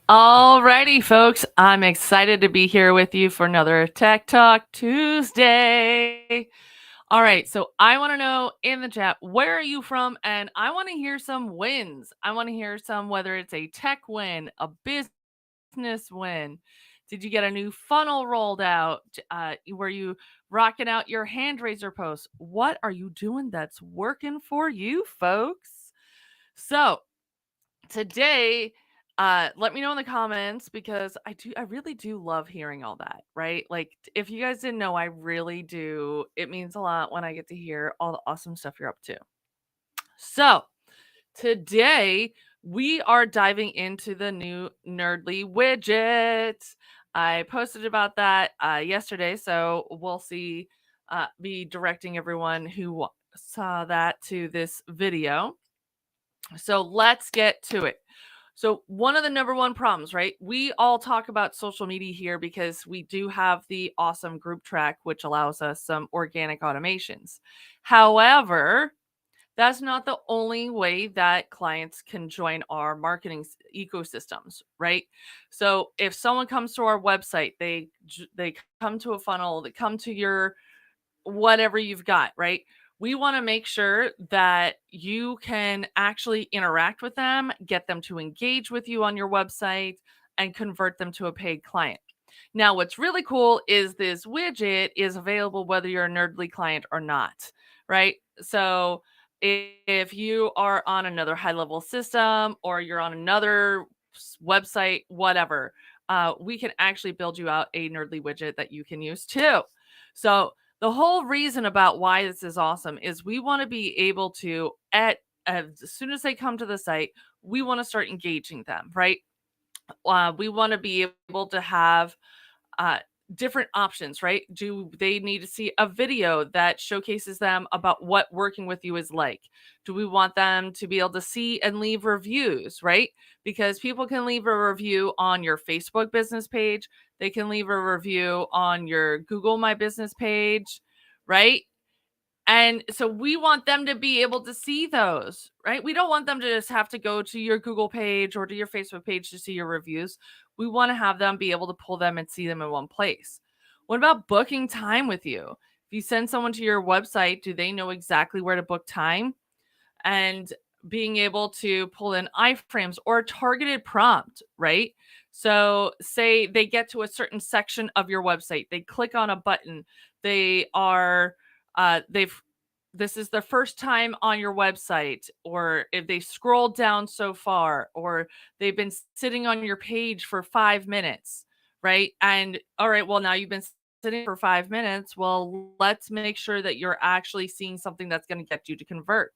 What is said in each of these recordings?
Alrighty, folks. I'm excited to be here with you for another Tech Talk Tuesday. All right, so I want to know in the chat, where are you from? And I want to hear some wins. I want to hear some, whether it's a tech win, a business win. Did you get a new funnel rolled out? Were you rocking out your hand raiser posts? What are you doing that's working for you, folks? So, today, let me know in the comments because I really do love hearing all that, right? Like, if you guys didn't know, I really do. It means a lot when I get to hear all the awesome stuff you're up to. So today we are diving into the new Nerdly widget. I posted about that yesterday, so we'll see. Be directing everyone who saw that to this video. So let's get to it. So, one of the number one problems, right? We all talk about social media here because we do have the awesome GroupTrack, which allows us some organic automations. However, that's not the only way that clients can join our marketing ecosystems, right? So, if someone comes to our website, they come to a funnel, they come to your whatever you've got, right? We want to make sure that you can actually interact with them, get them to engage with you on your website, and convert them to a paid client. Now, what's really cool is this widget is available whether you're a Nerdly client or not, right? So if you are on another high level system or you're on another website, whatever, we can actually build you out a Nerdly widget that you can use too. So the whole reason about why this is awesome is we want to be able to, as soon as they come to the site, we want to start engaging them, right? We want to be able to have uh, different options, right? Do they need to see a video that showcases them about what working with you is like? Do we want them to be able to see and leave reviews, right? Because people can leave a review on your Facebook business page, they can leave a review on your Google My Business page, right? And so we want them to be able to see those, right? We don't want them to just have to go to your Google page or to your Facebook page to see your reviews. We want to have them be able to pull them and see them in one place. What about booking time with you? If you send someone to your website, do they know exactly where to book time? And being able to pull in iframes or a targeted prompt, right? So, say they get to a certain section of your website, they click on a button, they are, they've, this is their first time on your website, or if they scroll down so far, or they've been sitting on your page for 5 minutes, right? And all right, well, now you've been sitting for 5 minutes. Well, let's make sure that you're actually seeing something that's going to get you to convert,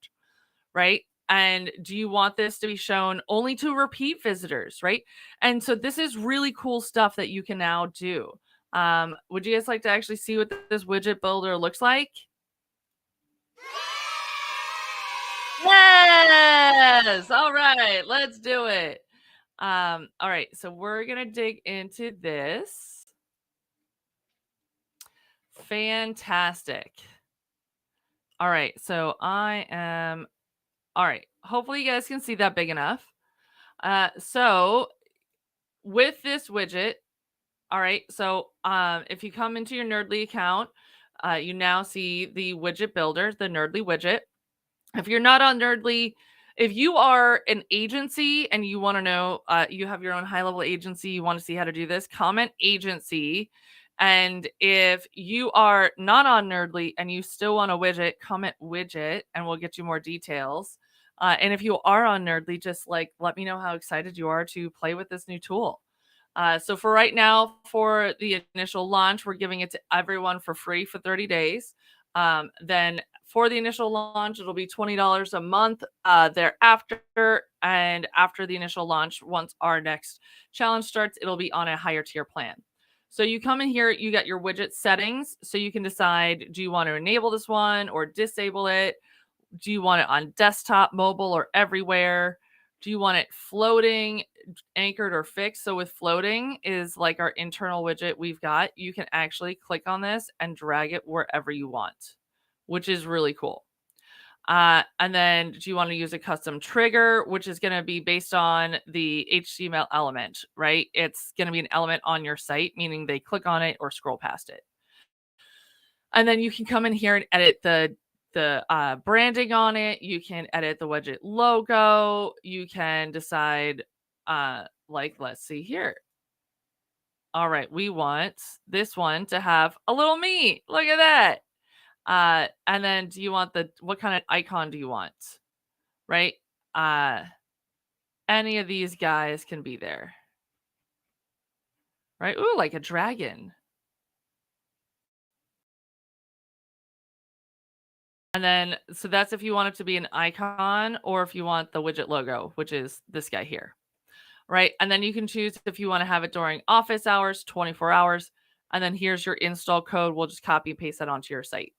right? And do you want this to be shown only to repeat visitors, right? And so this is really cool stuff that you can now do. Would you guys like to actually see what this widget builder looks like? Yes. All right, let's do it. All right, so we're gonna dig into this. Fantastic. All right, so I am all right. Hopefully you guys can see that big enough. So with this widget, all right, so if you come into your Nerdly account, you now see the widget builder, the Nerdly widget. If you're not on Nerdly, if you are an agency and you want to know, you have your own high level agency, you want to see how to do this, comment agency. And if you are not on Nerdly and you still want a widget, comment widget and we'll get you more details. And if you are on Nerdly, just like let me know how excited you are to play with this new tool. So for right now, for the initial launch, we're giving it to everyone for free for 30 days. Then for the initial launch, it'll be $20 a month thereafter. And after the initial launch, once our next challenge starts, it'll be on a higher tier plan. So you come in here, you got your widget settings. So you can decide, do you want to enable this one or disable it? Do you want it on desktop, mobile, or everywhere? Do you want it floating, anchored, or fixed? So with floating is like our internal widget we've got. You can actually click on this and drag it wherever you want, which is really cool. And then do you want to use a custom trigger, which is going to be based on the HTML element, right? It's going to be an element on your site, meaning they click on it or scroll past it. And then you can come in here and edit the branding on it. You can edit the widget logo. You can decide, like, let's see here. All right, we want this one to have a little me. Look at that. And then do you want what kind of icon do you want? Right? Uh, any of these guys can be there. Right? Ooh, like a dragon. And then, so that's if you want it to be an icon or if you want the widget logo, which is this guy here. Right? And then you can choose if you want to have it during office hours, 24 hours. And then here's your install code. We'll just copy and paste that onto your site.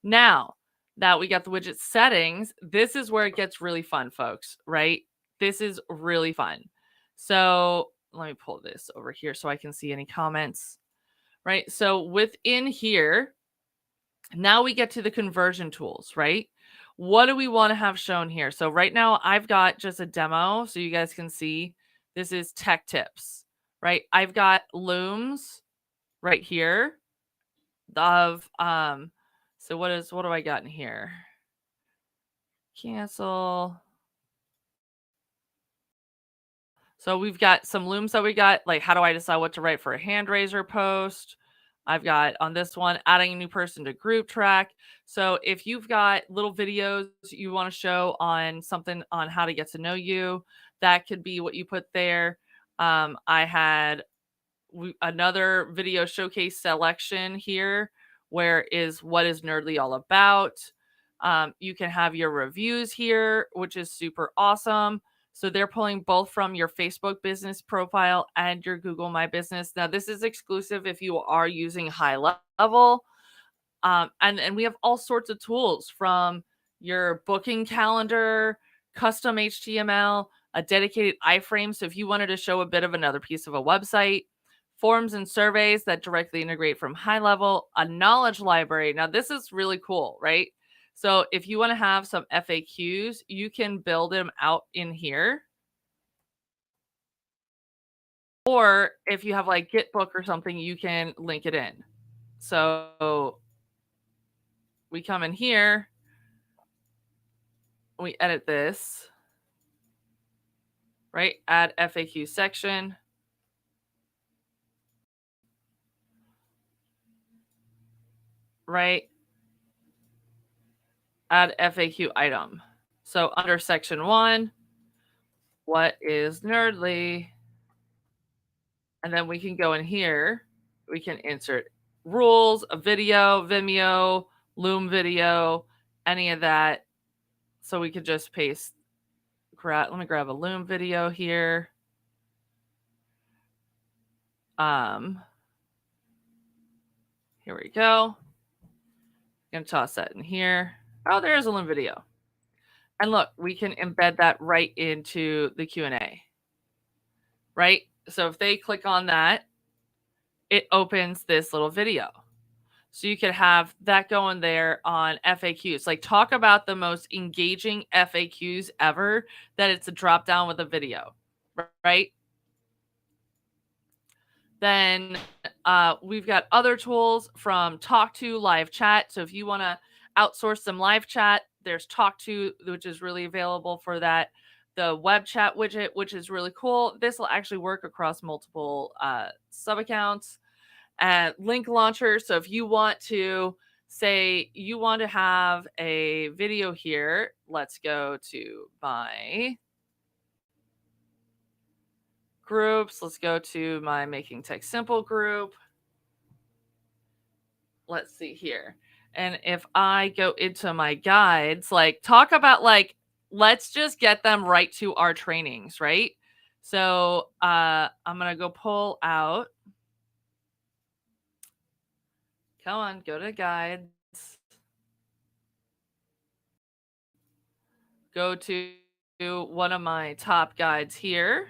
Now that we got the widget settings, this is where it gets really fun, folks, right? This is really fun. So let me pull this over here so I can see any comments, right? So within here, now we get to the conversion tools, right? What do we want to have shown here? So right now I've got just a demo so you guys can see. This is tech tips, right? I've got looms right here of so what do I got in here? Cancel. So we've got some looms that we got, like how do I decide what to write for a hand raiser post? I've got on this one, adding a new person to GroupTrack. So if you've got little videos you want to show on something on how to get to know you, that could be what you put there. I had another video showcase selection here where is what is Nerdly all about. You can have your reviews here, which is super awesome. So they're pulling both from your Facebook business profile and your Google My Business. Now, this is exclusive if you are using high level. And we have all sorts of tools from your booking calendar, custom HTML, a dedicated iframe. So if you wanted to show a bit of another piece of a website, forms and surveys that directly integrate from high level, a knowledge library. Now, this is really cool, right? So if you want to have some FAQs, you can build them out in here. Or if you have like Gitbook or something, you can link it in. So we come in here, we edit this, right? Add FAQ section. Right? Add FAQ item. So under section 1, what is Nerdly? And then we can go in here. We can insert rules, a video, Vimeo, Loom video, any of that. So we could just paste. Let me grab a Loom video here. Here we go. Gonna toss that in here. Oh, there's a Loom video. And look, we can embed that right into the Q&A. Right? So if they click on that, it opens this little video. So you could have that going there on FAQs. Like talk about the most engaging FAQs ever, that it's a drop down with a video, right? Then we've got other tools from Talk to Live Chat. So if you want to outsource some live chat, there's Talk to, which is really available for that. The web chat widget, which is really cool. This will actually work across multiple sub accounts. Link launcher. So if you want to say you want to have a video here, let's go to my groups. Let's go to my Making Tech Simple group. Let's see here. And if I go into my guides, like talk about like, let's just get them right to our trainings, right? So I'm going to go pull out. Come on, go to guides. Go to one of my top guides here.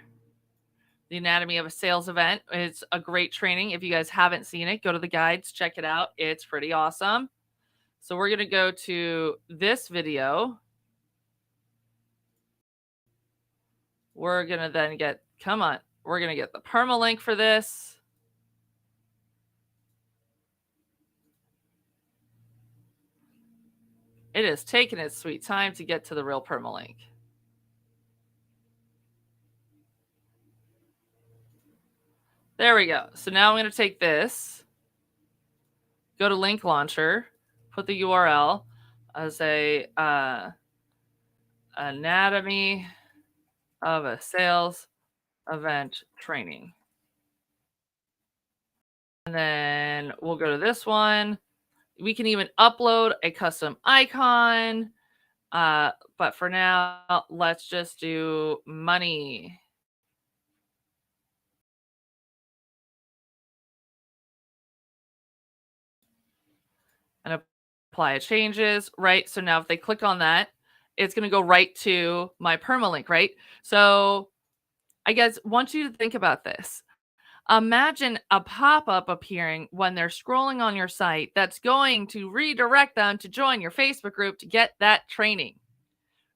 The Anatomy of a Sales Event. It's a great training. If you guys haven't seen it, go to the guides, check it out. It's pretty awesome. So we're going to go to this video. We're going to then get, come on, we're going to get the permalink for this. It has taken its sweet time to get to the real permalink. There we go. So now I'm going to take this, go to link launcher, put the URL as a anatomy of a sales event training. And then we'll go to this one. We can even upload a custom icon. But for now, let's just do money. And apply changes, right? So now if they click on that, it's going to go right to my permalink, right? So I guess want you to think about this. Imagine a pop-up appearing when they're scrolling on your site that's going to redirect them to join your Facebook group to get that training,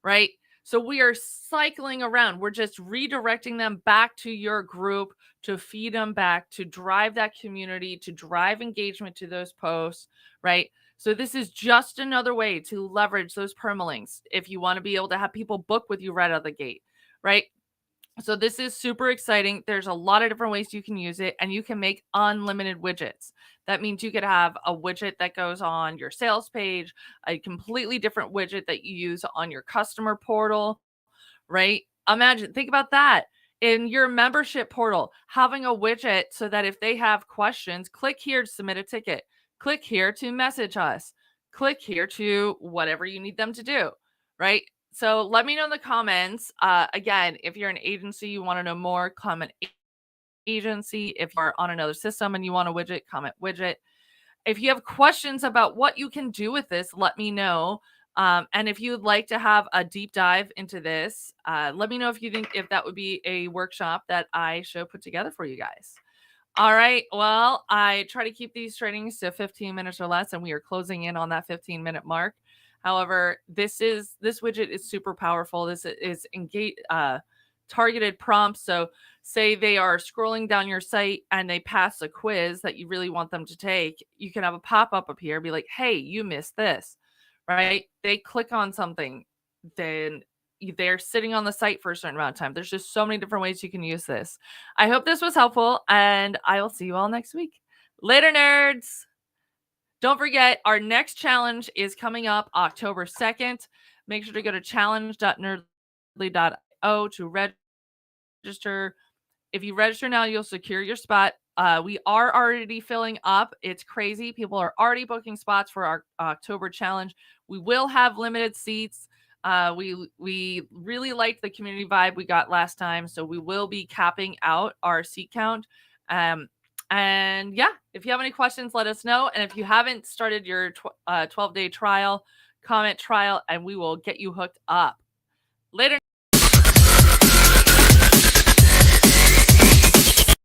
right? So we are cycling around. We're just redirecting them back to your group to feed them back, to drive that community, to drive engagement to those posts, right? So this is just another way to leverage those permalinks if you want to be able to have people book with you right out of the gate, right? So this is super exciting. There's a lot of different ways you can use it, and you can make unlimited widgets. That means you could have a widget that goes on your sales page, a completely different widget that you use on your customer portal, right? Imagine, think about that. In your membership portal, having a widget so that if they have questions, click here to submit a ticket, click here to message us, click here to whatever you need them to do, right? So let me know in the comments. Again, if you're an agency, you want to know more, comment agency. If you're on another system and you want a widget, comment widget. If you have questions about what you can do with this, let me know. And if you'd like to have a deep dive into this, let me know if you think if that would be a workshop that I should put together for you guys. All right. Well, I try to keep these trainings to 15 minutes or less, and we are closing in on that 15-minute mark. However, this widget is super powerful. This is engage targeted prompts. So say they are scrolling down your site and they pass a quiz that you really want them to take, you can have a pop-up appear, be like, hey, you missed this, right? They click on something, then they're sitting on the site for a certain amount of time. There's just so many different ways you can use this. I hope this was helpful, and I will see you all next week. Later, nerds. Don't forget, our next challenge is coming up October 2nd. Make sure to go to challenge.nerdly.io to register. If you register now, you'll secure your spot. We are already filling up. It's crazy. People are already booking spots for our October challenge. We will have limited seats. We really liked the community vibe we got last time, so we will be capping out our seat count. And yeah, if you have any questions, let us know. And if you haven't started your 12-day trial, comment trial, and we will get you hooked up. Later.